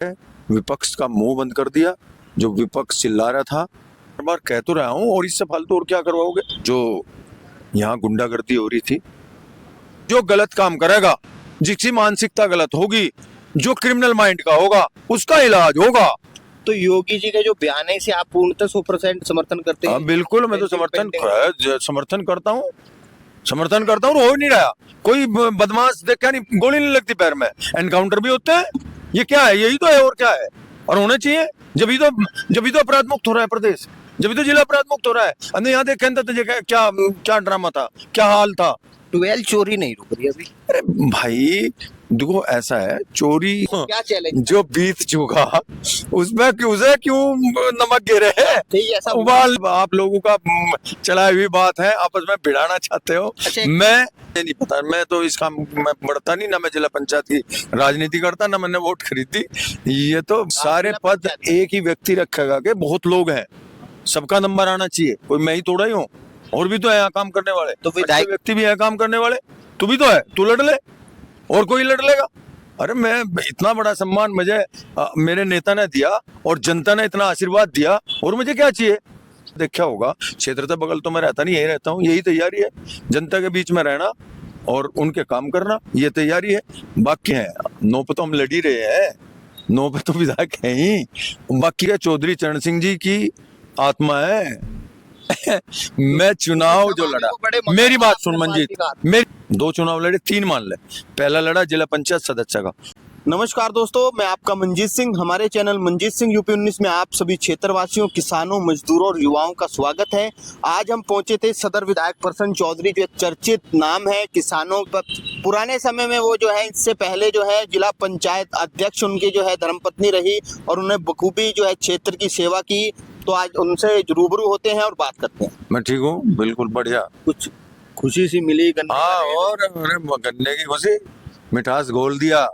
विपक्ष का मुंह बंद कर दिया। जो विपक्ष चिल्ला रहा था, बार बार कह तो रहा हूं, और इससे फालतू और क्या करवाओगे। जो यहाँ गुंडागर्दी हो रही थी, जो गलत काम करेगा, जिसकी मानसिकता गलत होगी, जो क्रिमिनल माइंड का होगा, उसका इलाज होगा। तो योगी जी के जो बयान है इसे आप पूर्णतः 100% समर्थन करते हैं? बिल्कुल, मैं तो समर्थन करता हूँ, हो ही नहीं रहा। कोई बदमाश देख क्या नहीं, गोली नहीं लगती पैर में, एनकाउंटर भी होते हैं। ये क्या है? यही तो है, और क्या है? और होने चाहिए। जब ही तो अपराध मुक्त हो रहा है प्रदेश, जब ही तो जिला अपराध मुक्त हो रहा है। अंदर यहाँ देखें तो क्या क्या ड्रामा था, क्या हाल था। 12 चोरी नहीं रुक रही अभी। अरे भाई देखो, ऐसा है, चोरी क्या चैलेंज जो बीत चुका उसमें क्यों नमक गिरे है? ऐसा उबाल आप लोगों का चलाई हुई बात है, आपस में भिड़ाना चाहते हो। अच्छा, मैं नहीं पता, मैं तो इसका मैं बढ़ता नहीं, ना मैं जिला पंचायत की राजनीति करता, ना मैंने वोट खरीदी। ये तो सारे पद एक ही व्यक्ति रखेगा कि बहुत लोग हैं, सबका नंबर आना चाहिए। कोई मैं ही थोड़ा ही हूँ, और भी तो है यहाँ काम करने वाले, तो अच्छे व्यक्ति भी है काम करने वाले। तू भी तो है, तू लड़ ले, और कोई लड़ लेगा। अरे मैं इतना बड़ा सम्मान मुझे मेरे नेता ने दिया, और जनता ने इतना आशीर्वाद दिया, और मुझे क्या चाहिए। देखा होगा, क्षेत्र से बगल तो मैं रहता नहीं, यही रहता हूँ। यही तैयारी है, जनता के बीच में रहना और उनके काम करना, ये तैयारी है। बाकी है, नो पे तो हम लड़ ही रहे हैं, नो पे तो विधायक है ही। बाकी है चौधरी चरण सिंह जी की आत्मा है। मैं चुनाव जो लड़ा, मेरी बात सुन मंजीत, मेरी 2 चुनाव लड़े, 3 मान ले। पहला लड़ा जिला पंचायत सदस्य का। नमस्कार दोस्तों, मैं आपका मंजीत सिंह। हमारे चैनल मंजीत सिंह यूपी 19 में आप सभी क्षेत्रवासियों, किसानों, मजदूरों और युवाओं का स्वागत है। आज हम पहुंचे थे सदर विधायक प्रसन्न चौधरी, जो एक चर्चित नाम है किसानों का। पुराने समय में वो जो है, इससे पहले जो है जिला पंचायत अध्यक्ष उनकी जो है धर्मपत्नी रही, और उन्हें बखूबी जो है क्षेत्र की सेवा की। तो आज उनसे रूबरू होते हैं और बात करते हैं। मैं ठीक हूँ, बिल्कुल बढ़िया। कुछ खुशी सी मिली हाँ, और गन्ने की खुशी, मिठास घोल दिया।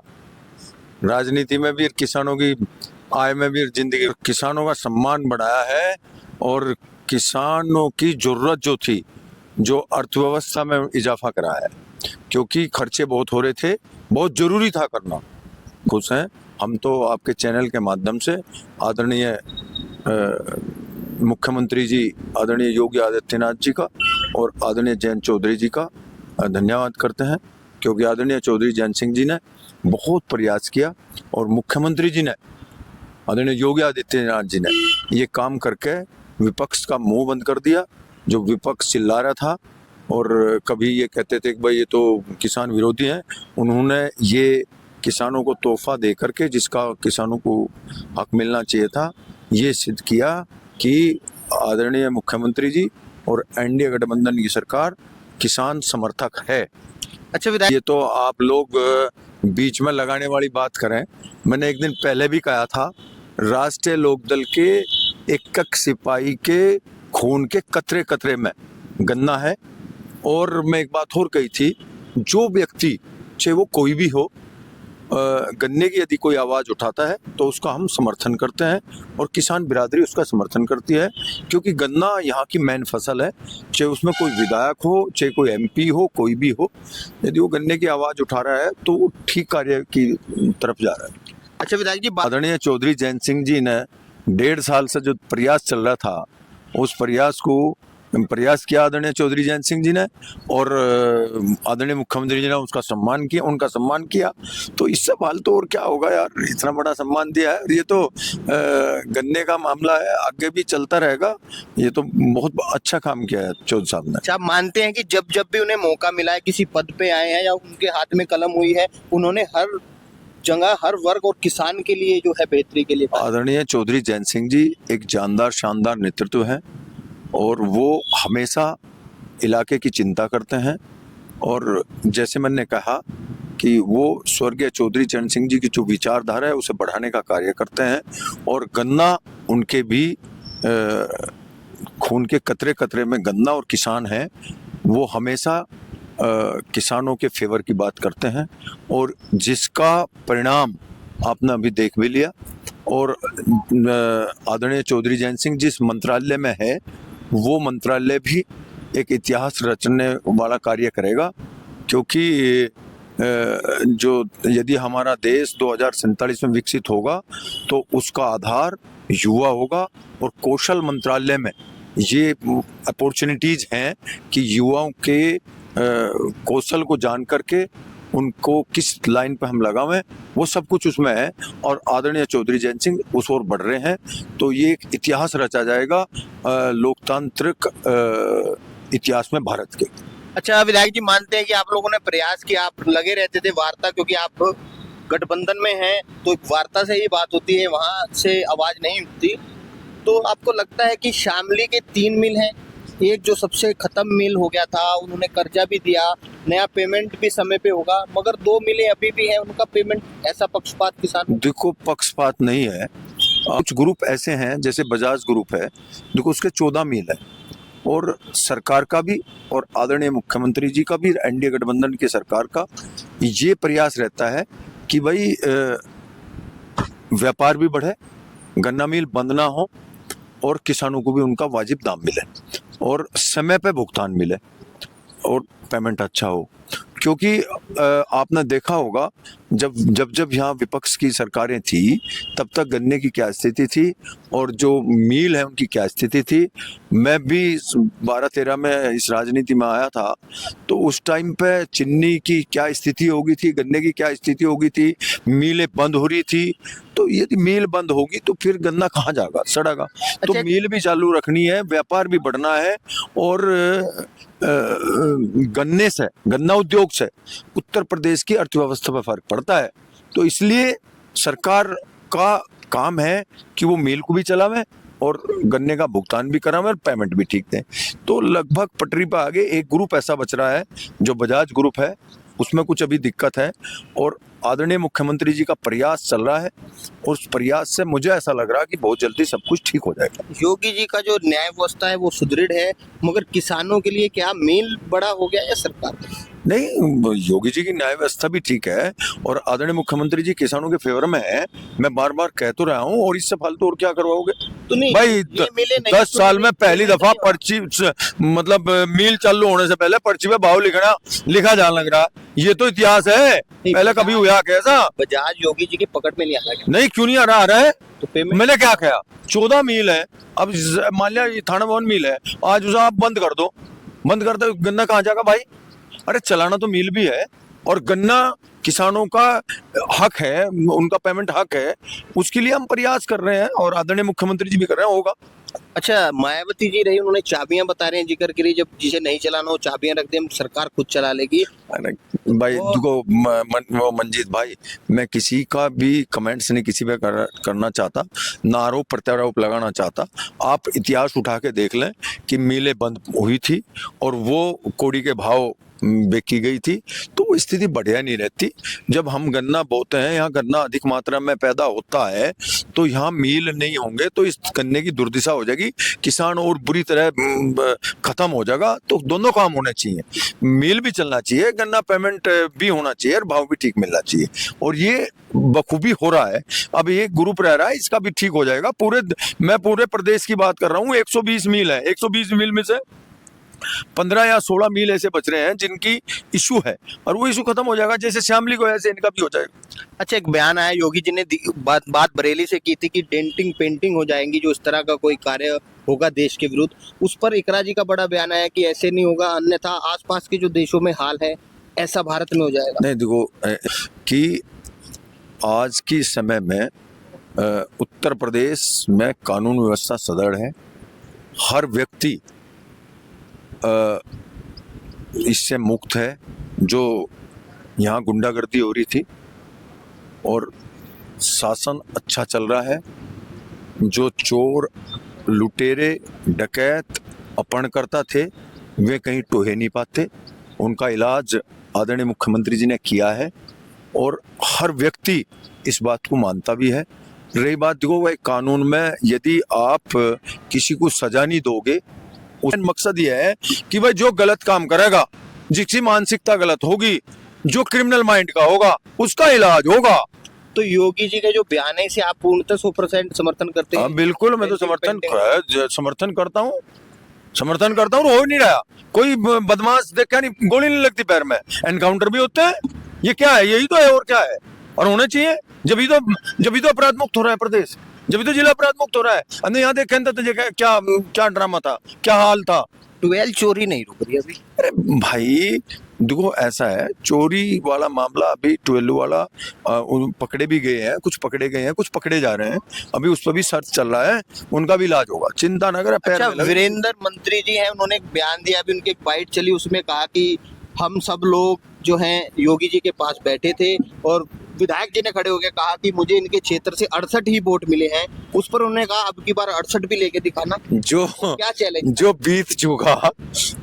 राजनीति में भी, किसानों की आय में भी, जिंदगी, किसानों का सम्मान बढ़ाया है। और किसानों की जरूरत जो थी, जो अर्थव्यवस्था में इजाफा कराया है, क्योंकि खर्चे बहुत हो रहे थे, बहुत जरूरी था करना। खुश हैं हम तो आपके चैनल के माध्यम से आदरणीय मुख्यमंत्री जी, आदरणीय योगी आदित्यनाथ जी का और आदरणीय जयंत चौधरी जी का धन्यवाद करते हैं, क्योंकि आदरणीय चौधरी जयंत सिंह जी ने बहुत प्रयास किया, और मुख्यमंत्री जी ने, आदरणीय योगी आदित्यनाथ जी ने ये काम करके विपक्ष का मुंह बंद कर दिया। जो विपक्ष चिल्ला रहा था, और कभी ये कहते थे कि भाई ये तो किसान विरोधी हैं, उन्होंने ये किसानों को तोहफा दे करके, जिसका किसानों को हक मिलना चाहिए था, ये सिद्ध किया कि आदरणीय मुख्यमंत्री जी और एनडीए गठबंधन की सरकार किसान समर्थक है। अच्छा विधायक, ये तो आप लोग बीच में लगाने वाली बात करें। मैंने एक दिन पहले भी कहा था, राष्ट्रीय लोकदल के एक सिपाही के खून के कतरे कतरे में गन्ना है। और मैं एक बात और कही थी, जो व्यक्ति, चाहे वो कोई भी हो, गन्ने की यदि कोई आवाज उठाता है तो उसका हम समर्थन करते हैं, और किसान बिरादरी उसका समर्थन करती है, क्योंकि गन्ना यहाँ की मेन फसल है। चाहे उसमें कोई विधायक हो, चाहे कोई एमपी हो, कोई भी हो, यदि वो गन्ने की आवाज उठा रहा है तो वो ठीक कार्य की तरफ जा रहा है। अच्छा विधायक जी, आदरणीय चौधरी जयंत सिंह जी ने 1.5 साल से जो प्रयास चल रहा था, उस प्रयास किया आदरणीय चौधरी जयंत सिंह जी ने, और आदरणीय मुख्यमंत्री जी ने उसका सम्मान किया, उनका सम्मान किया। तो इससे फालतू और क्या होगा यार, इतना बड़ा सम्मान दिया है। ये तो गन्ने का मामला है, आगे भी चलता रहेगा। ये तो बहुत अच्छा काम किया है चौधरी साहब ने। अच्छा, आप मानते हैं कि जब जब भी उन्हें मौका मिला है, किसी पद पे आए हैं या उनके हाथ में कलम हुई है, उन्होंने हर जगह, हर वर्ग और किसान के लिए जो है बेहतरी के लिए। आदरणीय चौधरी जयंत सिंह जी एक जानदार, शानदार नेतृत्व है, और वो हमेशा इलाके की चिंता करते हैं। और जैसे मैंने कहा कि वो स्वर्गीय चौधरी चरण सिंह जी की जो विचारधारा है उसे बढ़ाने का कार्य करते हैं, और गन्ना उनके भी खून के कतरे कतरे में गन्ना और किसान है, वो हमेशा किसानों के फेवर की बात करते हैं, और जिसका परिणाम आपने अभी देख भी लिया। और आदरणीय चौधरी जयंत सिंह जिस मंत्रालय में है, वो मंत्रालय भी एक इतिहास रचने वाला कार्य करेगा, क्योंकि जो यदि हमारा देश 2047 में विकसित होगा तो उसका आधार युवा होगा, और कौशल मंत्रालय में ये अपॉर्चुनिटीज हैं कि युवाओं के कौशल को जान करके उनको किस लाइन पे हम लगावें, वो सब कुछ उसमें है। और आदरणीय चौधरी जयंत सिंह उस ओर बढ़ रहे हैं, तो ये एक इतिहास रचा जाएगा लोकतांत्रिक इतिहास में भारत के। अच्छा विधायक जी, मानते हैं कि आप लोगों ने प्रयास किया, आप लगे रहते थे वार्ता, क्योंकि आप गठबंधन में हैं तो वार्ता से ही बात होती है, वहां से आवाज नहीं उठती। तो आपको लगता है कि शामली के 3 मिल हैं, एक जो सबसे खत्म मिल हो गया था, उन्होंने कर्जा भी दिया, नया पेमेंट भी समय पे होगा, मगर 2 मिलें अभी भी है, उनका पेमेंट, ऐसा पक्षपात किसान? देखो, पक्षपात नहीं है। कुछ ग्रुप ऐसे हैं, जैसे बजाज ग्रुप है, देखो उसके 14 मिल है, और सरकार का भी और आदरणीय मुख्यमंत्री जी का भी, एनडीए गठबंधन की सरकार का ये प्रयास रहता है कि भाई व्यापार भी बढ़े, गन्ना मिल बंद ना हो, और किसानों को भी उनका वाजिब दाम मिले, और समय पे भुगतान मिले, और पेमेंट अच्छा हो। क्योंकि आपने देखा होगा जब यहाँ विपक्ष की सरकारें थी, तब तक गन्ने की क्या स्थिति थी और जो मील है उनकी क्या स्थिति थी। मैं भी 12-13 में इस राजनीति में आया था, तो उस टाइम पे चीनी की क्या स्थिति होगी थी, गन्ने की क्या स्थिति होगी थी, मीलें बंद हो रही थी। तो यदि मील बंद होगी तो फिर गन्ना कहाँ जाएगा, सड़ेगा। तो अच्छा, मील भी चालू रखनी है, व्यापार भी बढ़ना है, और गन्ने से, गन्ना उद्योग से उत्तर प्रदेश की अर्थव्यवस्था पर फर्क पड़ता है। तो इसलिए सरकार का काम है कि वो मिल को भी चलावे और गन्ने का भुगतान भी करावे और पेमेंट भी ठीक दें। तो लगभग पटरी पर आगे एक ग्रुप ऐसा बच रहा है जो बजाज ग्रुप है, उसमें कुछ अभी दिक्कत है, और आदरणीय मुख्यमंत्री जी का प्रयास चल रहा है, और उस प्रयास से मुझे ऐसा लग रहा है कि बहुत जल्दी सब कुछ ठीक हो जाएगा। योगी जी का जो न्याय व्यवस्था है वो सुदृढ़ है, मगर किसानों के लिए क्या मेल बड़ा हो गया है सरकार? नहीं, योगी जी की न्याय व्यवस्था भी ठीक है, और आदरणीय मुख्यमंत्री जी किसानों के फेवर में है। मैं बार बार कह तो रहा हूँ, और इससे फालतू और क्या करवाओगे तो नहीं भाई। ये मिले नहीं, 10 साल में पहली दफा नहीं पर्ची, मतलब मील चालू होने से पहले पर्ची पे भाव लिखा जाने लग रहा। ये तो इतिहास है, पहले कभी हुआ कैसा? बजाज योगी जी की पकड़ में नहीं आ रहा। नहीं, क्यों नहीं आ रहा है? तो पेमेंट मैंने क्या कहा, 14 मील है, अब मान लिया ये थाना भवन मील है, आज उसे आप बंद कर दो, बंद कर दो, गन्ना कहाँ जाएगा भाई? अरे चलाना तो मिल भी है, और गन्ना किसानों का हक है, उनका पेमेंट हक है, उसके लिए हम प्रयास कर रहे हैं, और आदरणीय मुख्यमंत्री जी भी कर रहे हैं, होगा। अच्छा, मायावती जी रही, उन्होंने चाबियां बता रहे हैं, जिक्र करी, जब जिसे नहीं चलाना हो चाबियां रख दे, हम सरकार खुद चला लेगी। अरे भाई देखो, वो मंजीत भाई, मैं किसी का भी कमेंट्स नहीं किसी पे करना चाहता, ना आरोप प्रत्यारोप लगाना चाहता। आप इतिहास उठा के देख लें कि मिलें बंद हुई थी और वो कोड़ी के भाव बेची गई थी, तो वो स्थिति बढ़िया नहीं रहती। जब हम गन्ना बोते हैं, यहाँ गन्ना अधिक मात्रा में पैदा होता है, तो यहाँ मील नहीं होंगे तो इस गन्ने की दुर्दशा हो जाएगी, किसान और बुरी तरह खत्म हो जाएगा। तो दोनों काम होने चाहिए, मील भी चलना चाहिए, गन्ना पेमेंट भी होना चाहिए, और भाव भी ठीक मिलना चाहिए, और ये बखूबी हो रहा है। अब एक ग्रुप रह रहा है, इसका भी ठीक हो जाएगा। मैं पूरे प्रदेश की बात कर रहा हूँ, 120 मील है, 120 मील में से 15 या 16 मील ऐसे बच रहे हैं जिनकी इशू है, और वो इशू खत्म हो जाएगा, जैसे श्यामली को ऐसे इनका भी हो जाएगा। अच्छा, एक बयान आया, योगी जी ने बात बरेली से की थी कि डेंटिंग पेंटिंग हो जाएंगी जो इस तरह का कोई कार्य होगा देश के विरुद्ध। उस पर इकरा जी का बड़ा बयान आया कि ऐसे नहीं होगा, अन्यथा आसपास के जो देशों में हाल है ऐसा भारत में हो जाएगा। नहीं देखो, कि आज की समय में उत्तर प्रदेश में कानून व्यवस्था सदृढ़ है, हर व्यक्ति इससे मुक्त है। जो यहाँ गुंडागर्दी हो रही थी, और शासन अच्छा चल रहा है। जो चोर, लुटेरे, डकैत, अपहरणकर्ता थे, वे कहीं टोहे नहीं पाते। उनका इलाज आदरणीय मुख्यमंत्री जी ने किया है, और हर व्यक्ति इस बात को मानता भी है। रही बात, देखो भाई, कानून में यदि आप किसी को सजा नहीं दोगे, उसका मकसद यह है कि भाई जो गलत काम करेगा, जिसकी मानसिकता गलत होगी, जो क्रिमिनल माइंड का होगा, उसका इलाज होगा। तो योगी जी का जो बयान है इसे आप पूर्णतः 100% समर्थन करते हैं? बिल्कुल, मैं तो समर्थन करता हूँ, और हो ही नहीं रहा। कोई बदमाश देखा नहीं, गोली नहीं लगती पैर में, एनकाउंटर भी होते हैं, ये क्या है? यही तो है, और क्या है? और होना चाहिए, जब तो अपराध मुक्त हो रहा है प्रदेश, जब तो जिला अपराध मुक्त हो रहा है। अंदर यहाँ देखें तो क्या क्या ड्रामा था, क्या हाल था। 12 चोरी नहीं रुक रही अभी। अरे भाई देखो, ऐसा है, चोरी वाला मामला अभी 12 वाला पकड़े भी गए हैं, कुछ पकड़े गए हैं, कुछ पकड़े जा रहे हैं, अभी उस पर भी सर्च चल रहा है, उनका भी इलाज होगा, चिंता न करें। पैर अच्छा, में लगे। वीरेंद्र मंत्री जी हैं, उन्होंने एक बयान दिया, अभी उनकी एक बाइट चली, उसमें कहा कि हम सब लोग जो हैं योगी जी के पास बैठे थे और विधायक जी ने खड़े होकर कहा कि मुझे इनके क्षेत्र से 68 ही वोट मिले हैं। उस पर उन्होंने कहा अब की बार 68 भी लेके दिखाना। जो क्या चैलेंज? जो बीत चुका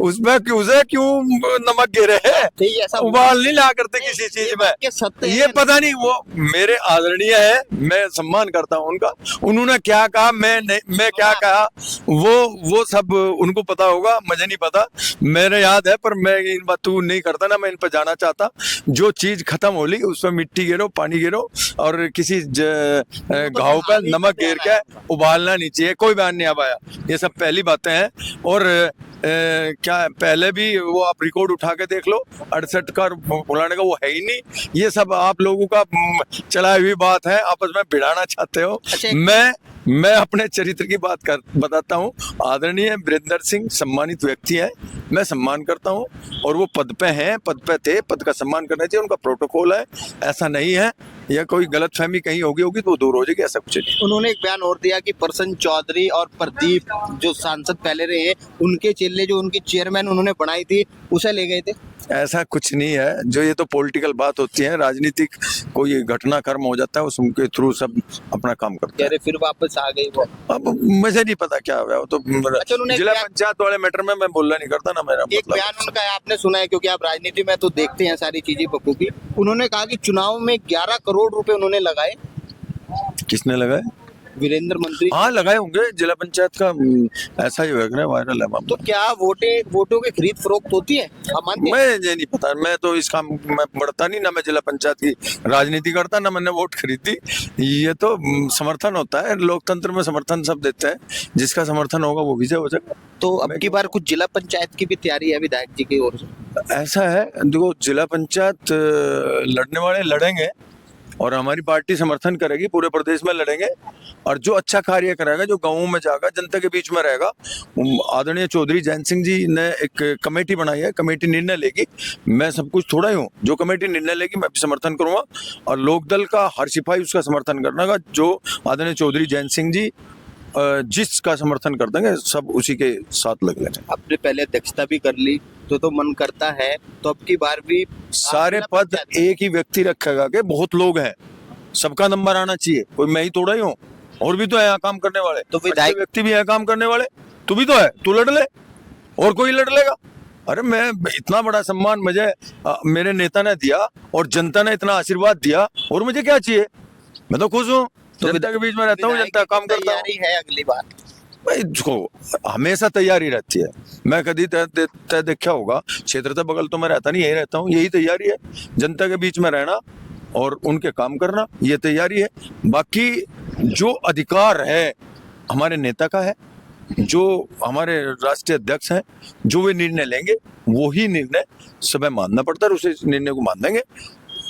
उसमें क्यों नमक गिरे है? ऐसा उबाल नहीं ला करते किसी चीज में। सत्य ये पता नहीं, वो मेरे आदरणीय है, मैं सम्मान करता हूँ उनका, उन्होंने क्या कहा, मैं क्या कहा, वो सब उनको पता होगा, मुझे नहीं पता। मेरे याद है, पर मैं इन बातों नहीं करता ना, मैं इन पर जाना चाहता। जो चीज खत्म हो ली उसमें मिट्टी गिरो, पानी गिरो, और किसी घाव पर नमक गिर के उबालना नहीं चाहिए। कोई बयान नहीं आ पाया, ये सब पहली बातें हैं। और क्या पहले भी वो आप रिकॉर्ड उठा के देख लो, 68 का बुलाने का वो है ही नहीं। ये सब आप लोगों का चलाई हुई बात है, आपस में भिड़ाना चाहते हो। मैं अपने चरित्र की बात बताता हूँ। आदरणीय वीरेंद्र सिंह सम्मानित व्यक्ति है, मैं सम्मान करता हूँ, और वो पद पे हैं, पद पे थे, पद का सम्मान करना चाहिए, उनका प्रोटोकॉल है, ऐसा नहीं है। या कोई गलतफहमी कहीं होगी तो वो दूर हो जाएगी, ऐसा कुछ नहीं। उन्होंने एक बयान और दिया कि प्रसन्न चौधरी और प्रदीप जो सांसद पहले रहे हैं, उनके चेले जो उनकी चेयरमैन उन्होंने बनाई थी, उसे ले गए थे। ऐसा कुछ नहीं है, जो ये तो पॉलिटिकल बात होती है, राजनीतिक कोई घटनाक्रम हो जाता है, उसके थ्रू सब अपना काम करते हैं। फिर वापस आ गई वो। अब मुझे नहीं पता क्या हुआ, वो तो जिला पंचायत वाले मैटर में मैं बोलना नहीं करता ना, मेरा एक बयान उनका है, आपने सुना है, क्योंकि आप राजनीति में तो देखते हैं सारी चीजें बखूबी। उन्होंने कहा कि चुनाव में 11 करोड़ रुपए उन्होंने लगाए। किसने लगाए? वीरेंद्र मंत्री। हाँ, लगाए होंगे, जिला पंचायत का ऐसा ही होगा, वायरल है मामला। तो क्या वोटों की खरीद फरोख्त होती है? मैं ये नहीं पता, मैं तो इस काम में बढ़ता नहीं ना, मैं जिला पंचायत की राजनीति करता ना, मैंने वोट खरीदी। ये तो समर्थन होता है, लोकतंत्र में समर्थन सब देते हैं, जिसका समर्थन होगा वो विजय हो जाएगा। तो अब की बार कुछ जिला पंचायत की भी तैयारी है विधायक जी की ओर से? ऐसा है, देखो, जिला पंचायत लड़ने वाले लड़ेंगे, और हमारी पार्टी समर्थन करेगी, पूरे प्रदेश में लड़ेंगे, और जो अच्छा कार्य करेगा, जो गांवों में जाएगा, जनता के बीच में रहेगा। आदरणीय चौधरी जैन सिंह जी ने एक कमेटी बनाई है, कमेटी निर्णय लेगी, मैं सब कुछ थोड़ा ही हूँ, जो कमेटी निर्णय लेगी मैं भी समर्थन करूंगा, और लोकदल का हर सिपाही उसका समर्थन करना, जो आदरणीय चौधरी जैन सिंह जी जिसका समर्थन कर देंगे, सब उसी के साथ लग लेंगे। आपने पहले अध्यक्षता भी कर ली, तो मन करता है तो अब की बार भी सारे पद एक ही व्यक्ति रखेगा कि बहुत लोग हैं, सबका नंबर आना चाहिए, कोई मैं ही थोड़ा ही हूँ, और भी तो है यहाँ काम करने वाले, तो विधायक व्यक्ति भी है काम करने वाले, तू भी तो है, तू लड़ ले, और कोई लड़ लेगा। अरे मैं इतना बड़ा सम्मान मुझे मेरे नेता ने दिया, और जनता ने इतना आशीर्वाद दिया, और मुझे क्या चाहिए? मैं तो खुश हूँ, जनता के बीच में रहता हूँ, जनता काम करता हूँ। है अगली बार भाई देखो, हमेशा तैयारी रहती है, मैं कभी तय देखा होगा, क्षेत्र से बगल तो मैं रहता नहीं, यही रहता हूँ, यही तैयारी है, जनता के बीच में रहना और उनके काम करना, ये तैयारी है। बाकी जो अधिकार है हमारे नेता का है, जो हमारे राष्ट्रीय अध्यक्ष हैं, जो वे निर्णय लेंगे, वो ही निर्णय सब मानना पड़ता है, उसे निर्णय को मान देंगे।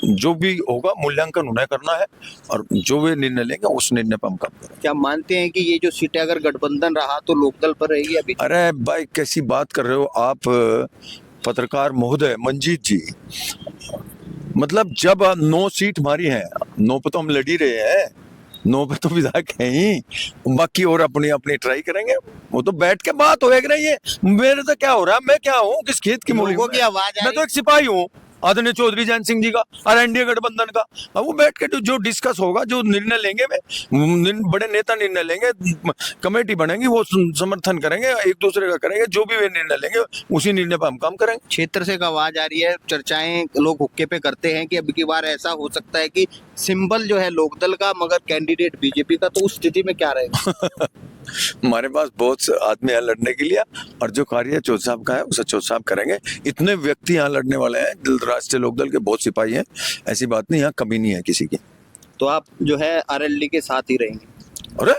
जो भी होगा मूल्यांकन उन्हें करना है, और जो वे निर्णय लेंगे उस निर्णय पर हम काम करेंगे। क्या मानते हैं कि ये जो सीटें अगर गठबंधन रहा तो लोकदल पर रहेगी अभी? अरे भाई, कैसी बात कर रहे हो आप, पत्रकार महोदय मंजीत जी, मतलब जब 9 सीट हमारी है, 9 पे तो हम लड़ ही रहे हैं, 9 पे तो विधायक है ही, बाकी और अपनी अपनी ट्राई करेंगे, वो तो बैठ के बात होएगी। ये मेरे तो क्या हो रहा है, मैं क्या हूँ, किस खेत की मूली की आवाज? मैं तो एक सिपाही हूँ आदरणीय चौधरी जैन सिंह जी का और एनडीए गठबंधन का। अब वो बैठ के जो डिस्कस होगा, जो निर्णय लेंगे, बड़े नेता निर्णय लेंगे, कमेटी बनेगी, वो समर्थन करेंगे, एक दूसरे का करेंगे, जो भी वे निर्णय लेंगे उसी निर्णय पर हम काम करेंगे। क्षेत्र से एक आवाज आ रही है, चर्चाएं लोग हुक्के पे करते हैं कि अब की बार ऐसा हो सकता है कि सिंबल जो है लोकदल का मगर कैंडिडेट बीजेपी का, तो उस स्थिति में क्या रहेगा? हमारे पास बहुत आदमी यहाँ लड़ने के लिए, और जो कार्य चौधरी साहब का है उसे चौधरी साहब करेंगे। इतने व्यक्ति यहाँ लड़ने वाले हैं, राष्ट्रीय लोकदल के बहुत सिपाही हैं, ऐसी बात नहीं, यहाँ कमी नहीं है किसी की। तो आप जो है आरएलडी के साथ ही रहेंगे? अरे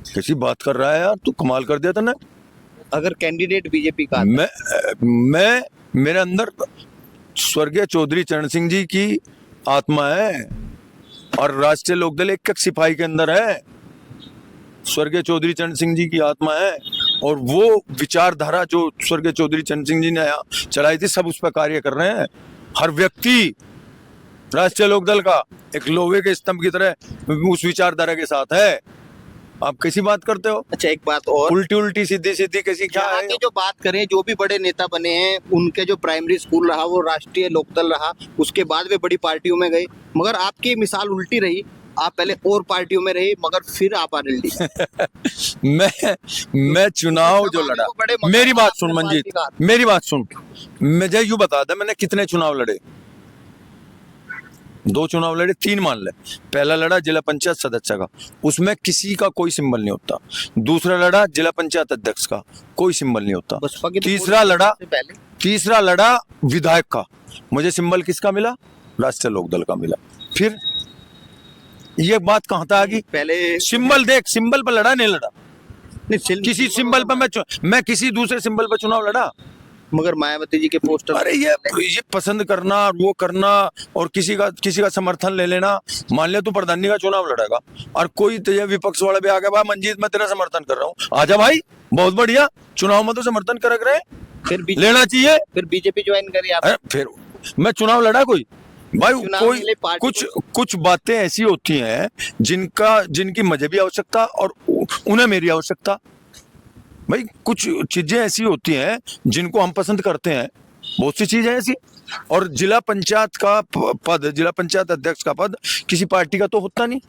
कैसी बात कर रहा है यार, तू कमाल कर दिया था ना। अगर कैंडिडेट बीजेपी का मैं मेरे अंदर स्वर्गीय चौधरी चरण सिंह जी की आत्मा है और राष्ट्रीय लोकदल एक एक सिपाही के अंदर है। स्वर्गीय चौधरी चरण सिंह जी की आत्मा है और वो विचारधारा जो स्वर्गीय चौधरी चरण सिंह जी ने चलाई थी, सब उस पर कार्य कर रहे हैं। हर व्यक्ति राष्ट्रीय लोकदल का एक लोहे के स्तंभ की तरह उस विचारधारा के साथ है। आप कैसी बात करते हो? अच्छा, एक बात और, उल्टी उल्टी सीधी सीधी कैसी क्या यहाँ है? की जो बात करें, जो भी बड़े नेता बने हैं उनके जो प्राइमरी स्कूल रहा वो राष्ट्रीय लोकदल रहा, उसके बाद वे बड़ी पार्टियों में गए, मगर आपकी मिसाल उल्टी रही। आप पहले और पार्टियों में रहे मगर फिर आप आरएलडी। मैं चुनाव जो लड़ा, मेरी बात सुन मंजीत, मेरी बात सुन, मुझे यूं बता दे मैंने कितने चुनाव लड़े? 2 चुनाव लड़े, 3 मान ले। पहला लड़ा जिला पंचायत सदस्य का, उसमें किसी का कोई सिंबल नहीं होता। दूसरा लड़ा जिला पंचायत अध्यक्ष का, कोई सिंबल नहीं होता। तीसरा लड़ा विधायक का, मुझे सिंबल किसका मिला? राष्ट्रीय लोकदल का मिला। फिर ये बात कहां तक आ गई? पहले सिंबल देख, सिंबल पर लड़ा नहीं लड़ा? नहीं, किसी सिंबल पर मैं किसी दूसरे सिंबल पर चुनाव लड़ा? मगर मायावती जी के पोस्टर, अरे ये पसंद करना, वो करना और किसी का समर्थन ले लेना। मान लिया तू प्रधानी का चुनाव लड़ेगा और कोई तेरे विपक्ष वाला भी आ गया, भाई मंजीत मैं तेरा समर्थन कर रहा हूँ, आजा भाई, बहुत बढ़िया, चुनाव में तो समर्थन कर रहे, फिर लेना चाहिए। फिर बीजेपी ज्वाइन करी आप। फिर मैं चुनाव लड़ा कोई भाई? कोई कुछ कुछ बातें ऐसी होती हैं जिनकी मजहबी आवश्यकता और उन्हें मेरी आवश्यकता। भाई कुछ चीजें ऐसी होती हैं जिनको हम पसंद करते हैं, बहुत सी चीजें ऐसी। और जिला पंचायत का पद, जिला पंचायत अध्यक्ष का पद किसी पार्टी का तो होता नहीं,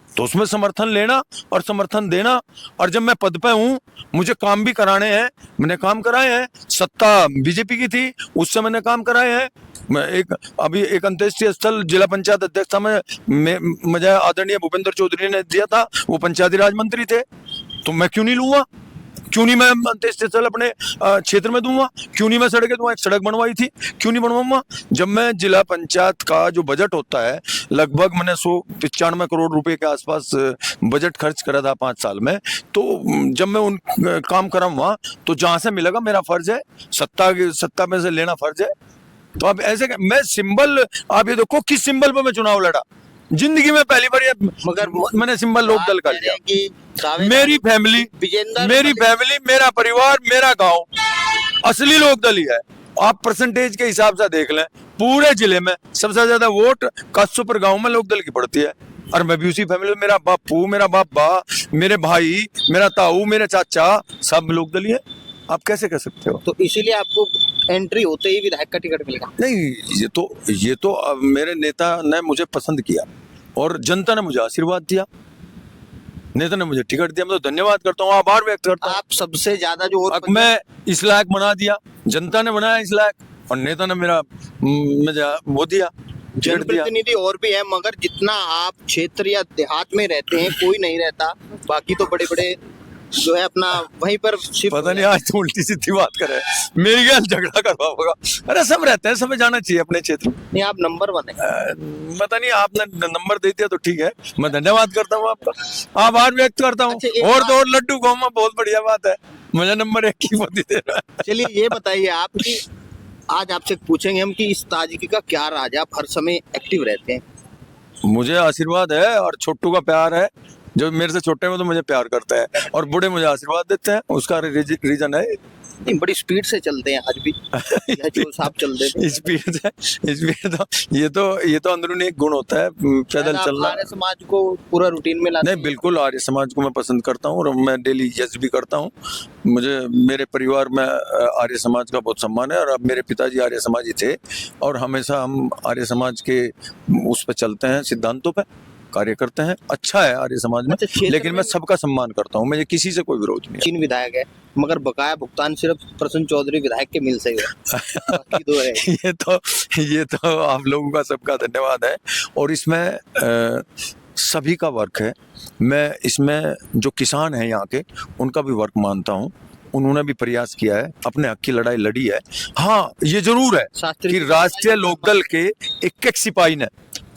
तो उसमें समर्थन लेना और समर्थन देना। और जब मैं पद पे हूँ, मुझे काम भी कराने हैं, मैंने काम कराए हैं। सत्ता बीजेपी की थी, उससे मैंने काम कराए हैं। मैं अभी एक अंत्येष्टि स्थल जिला पंचायत अध्यक्ष था, मुझे आदरणीय भूपेंद्र चौधरी ने दिया था, वो पंचायती राज मंत्री थे, तो मैं क्यों नहीं लूंगा? क्यों नहीं मैं अंत्येष्टि स्थल अपने क्षेत्र में दूंगा? क्यों नहीं मैं सड़कें दूंगा? एक सड़क बनवाई थी, क्यों नहीं बनवाऊंगा? जब मैं जिला पंचायत का जो बजट होता है, लगभग मैंने 195 करोड़ रुपए के आसपास बजट खर्च करा था 5 साल में, तो जब मैं उन काम कराऊंगा तो जहां से मिलेगा मेरा फर्ज है, सत्ता में से लेना फर्ज है। तो अब ऐसे मैं सिंबल, आप ये देखो किस सिंबल पे मैं चुनाव लड़ा जिंदगी में पहली बार, मगर मैंने सिंबल लोकदल का लिया। मेरी फैमिली, मेरा परिवार, मेरा गांव असली लोकदल ही है। आप परसेंटेज के हिसाब से देख लें, पूरे जिले में सबसे ज्यादा वोट कासूपुर गांव में लोकदल की पड़ती है। और मैं भी उसी फैमिली में, मेरा बापू, मेरा बाबा, मेरे भाई, मेरा ताऊ, मेरे चाचा, सब लोकदल ही है। आप कैसे कह सकते हो? तो इसीलिए आपको एंट्री होते ही विधायक का टिकट मिलेगा? नहीं, ये तो मेरे नेता ने मुझे पसंद किया और जनता ने मुझे आशीर्वाद दिया, नेता ने मुझे टिकट दिया। मैं तो धन्यवाद करता हूँ, आभार व्यक्त करता हूँ। आप सबसे ज्यादा जो और मैं इस लायक बना दिया, जनता ने बनाया इस लायक, और नेता ने मेरा मुझे वो दिया, जनप्रतिनिधि और भी है, मगर जितना आप क्षेत्र या देहात में रहते हैं कोई नहीं रहता। बाकी तो बड़े बड़े जो है अपना वहीं पर पता नहीं, आज तो उल्टी सीधी बात करे, मेरी क्या झगड़ा करवा होगा। अरे सब रहते हैं, सब जाना चाहिए अपने क्षेत्र में। नहीं, आप नंबर 1 है। पता नहीं, आपने नंबर दे दिया तो ठीक है, मैं धन्यवाद करता हूँ आपका, आभार व्यक्त करता हूँ। और तो और लड्डू खाऊंगा, बहुत बढ़िया बात है, मुझे नंबर 1 की मोदी दे रहा है। चलिए ये बताइए आप कि आज आपसे पूछेंगे हम कि इस ताजगी का क्या राज है, आप हर समय एक्टिव रहते हैं? मुझे आशीर्वाद है और छोटू का प्यार है। जो मेरे से छोटे हैं तो मुझे प्यार करता है और बूढ़े मुझे आशीर्वाद देते हैं, उसका रीजन है। नहीं, बड़ी स्पीड से चलते हैं आज भी जो साहब चलते हैं। स्पीड तो ये तो अंदरूनी एक गुण होता है, पैदल चलना। आर्य समाज को पूरा रूटीन में लाते? नहीं, बिल्कुल आर्य समाज को मैं पसंद करता हूँ और मैं डेली यश भी करता हूँ। मुझे मेरे परिवार में आर्य समाज का बहुत सम्मान है और अब मेरे पिताजी आर्य समाजी थे और हमेशा हम आर्य समाज के उस पर चलते हैं, सिद्धांतों पे कार्य करते हैं। अच्छा है आर्य समाज में, लेकिन मैं सबका सम्मान करता हूँ, मुझे किसी से कोई विरोध नहीं है। 3 विधायक है, मगर बकाया भुगतान सिर्फ प्रसन्न चौधरी विधायक के मिल से ही है। बाकी 2 है। ये तो आप लोगों का सबका धन्यवाद है और इसमें सभी का वर्क है। मैं इसमें जो किसान हैं यहाँ के, उनका भी वर्क मानता हूँ। उन्होंने भी प्रयास किया है, अपने हक की लड़ाई लड़ी है। हाँ, ये जरूर है कि राष्ट्रीय लोकदल के एक सिपाही ने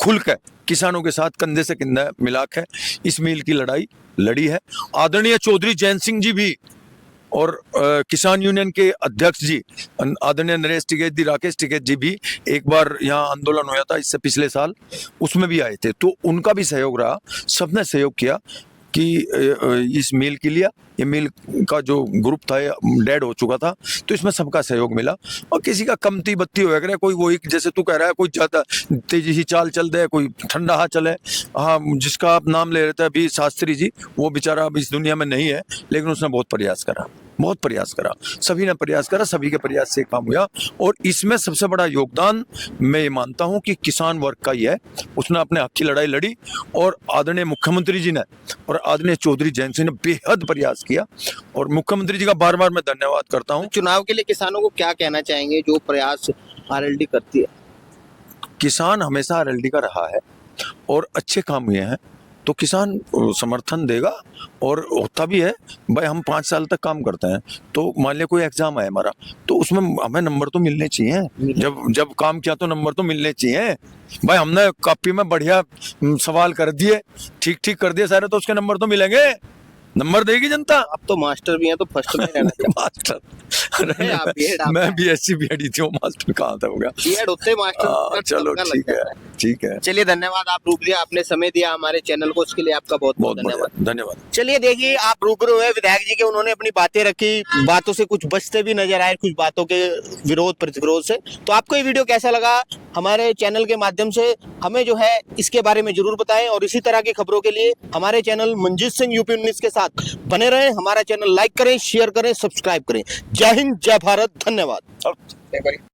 खुलकर किसानों के साथ कंधे से कंधा मिलाकर इस मील की लड़ाई लड़ी है। आदरणीय चौधरी जैन सिंह जी भी और किसान यूनियन के अध्यक्ष जी आदरणीय नरेश टिकैत जी, राकेश टिकैत जी भी एक बार यहाँ आंदोलन हुआ था इससे पिछले साल, उसमें भी आए थे, तो उनका भी सहयोग रहा। सबने सहयोग किया कि इस मिल के लिए, ये मिल का जो ग्रुप था डेड हो चुका था, तो इसमें सबका सहयोग मिला। और किसी का कमती बत्ती हो गया, कोई वही जैसे तू कह रहा है, कोई ज़्यादा तेजी से चाल चल दे, कोई ठंडा हाथ चले। हाँ, जिसका आप नाम ले रहे थे अभी, शास्त्री जी, वो बेचारा अब इस दुनिया में नहीं है, लेकिन उसने बहुत प्रयास करा, बहुत प्रयास करा, सभी ने प्रयास करा, सभी के प्रयास से काम हुआ। और इसमें सबसे बड़ा योगदान मैं ये मानता हूँ कि किसान वर्ग का ही है। उसने अपने हक की लड़ाई लड़ी और आदरणीय मुख्यमंत्री जी ने और आदरणीय चौधरी जयंत सिंह ने बेहद प्रयास किया, और मुख्यमंत्री जी का बार बार मैं धन्यवाद करता हूँ। चुनाव के लिए किसानों को क्या कहना चाहेंगे जो प्रयास आरएलडी करती है? किसान हमेशा आरएलडी का रहा है और अच्छे काम हुए हैं तो किसान समर्थन देगा, और होता भी है। भाई हम 5 साल तक काम करते हैं, तो मान लिया कोई एग्जाम है हमारा, तो उसमें हमें नंबर तो मिलने चाहिए। जब काम किया तो नंबर तो मिलने चाहिए। भाई हमने कॉपी में बढ़िया सवाल कर दिए, ठीक ठीक कर दिए सारे, तो उसके नंबर तो मिलेंगे, नंबर देगी जनता। आप तो मास्टर भी हैं, तो फर्स्ट में रहना चाहिए। मास्टर, अरे आप बीएड, मैं BSc BEd थी, मास्टर कहाँ था होगा। बीएड होते ही मास्टर चलो सबका लग ठीक है, जाता ठीक है, चलिए धन्यवाद, आप रूबरू हुए, आपने समय दिया हमारे चैनल को, उसके लिए आपका बहुत बहुत बहुत धन्यवाद। बढ़िया, धन्यवाद। चलिए देखिए, आप रूबरू हुए विधायक जी के, उन्होंने अपनी बातें रखी, बातों से कुछ बचते भी नजर आए, कुछ बातों के विरोध प्रतिविरोध से। तो आपको ये वीडियो कैसा लगा, हमारे चैनल के माध्यम से हमें जो है इसके बारे में जरूर बताएं, और इसी तरह की खबरों के लिए हमारे चैनल मंजीत सिंह यूपी 19 के साथ बने रहें। हमारा चैनल लाइक करें, शेयर करें, सब्सक्राइब करें। जय हिंद, जय भारत, धन्यवाद।